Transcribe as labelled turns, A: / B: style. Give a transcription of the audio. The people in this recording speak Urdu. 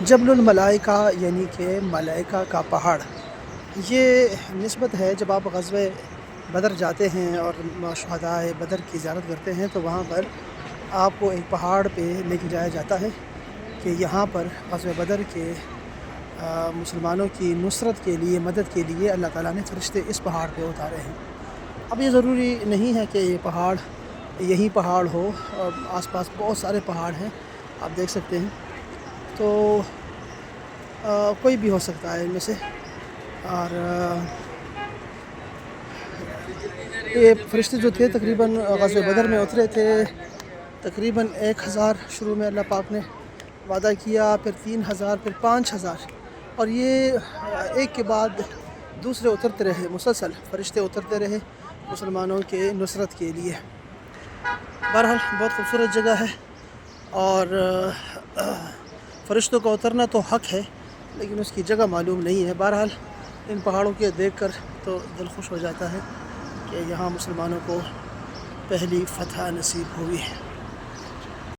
A: جبل الملائکہ یعنی کہ ملائکہ کا پہاڑ، یہ نسبت ہے جب آپ غزوہ بدر جاتے ہیں اور شہدائے بدر کی زیارت کرتے ہیں تو وہاں پر آپ کو ایک پہاڑ پہ لے کے جایا جاتا ہے کہ یہاں پر غزوہ بدر کے مسلمانوں کی نصرت کے لیے، مدد کے لیے اللہ تعالیٰ نے فرشتے اس پہاڑ پہ اتارے ہیں۔ اب یہ ضروری نہیں ہے کہ یہ پہاڑ یہی پہاڑ ہو، آس پاس بہت سارے پہاڑ ہیں آپ دیکھ سکتے ہیں، تو کوئی بھی ہو سکتا ہے ان میں سے۔ اور یہ فرشتے جو تھے تقریباً غزوہ بدر میں اترے تھے، تقریباً 1000 شروع میں اللہ پاک نے وعدہ کیا، پھر 3000، پھر 5000، اور یہ ایک کے بعد دوسرے اترتے رہے، مسلسل فرشتے اترتے رہے مسلمانوں کے نصرت کے لیے۔ بہرحال بہت خوبصورت جگہ ہے، اور فرشتوں کا اترنا تو حق ہے لیکن اس کی جگہ معلوم نہیں ہے۔ بہرحال ان پہاڑوں کے دیکھ کر تو دل خوش ہو جاتا ہے کہ یہاں مسلمانوں کو پہلی فتح نصیب ہوئی ہے۔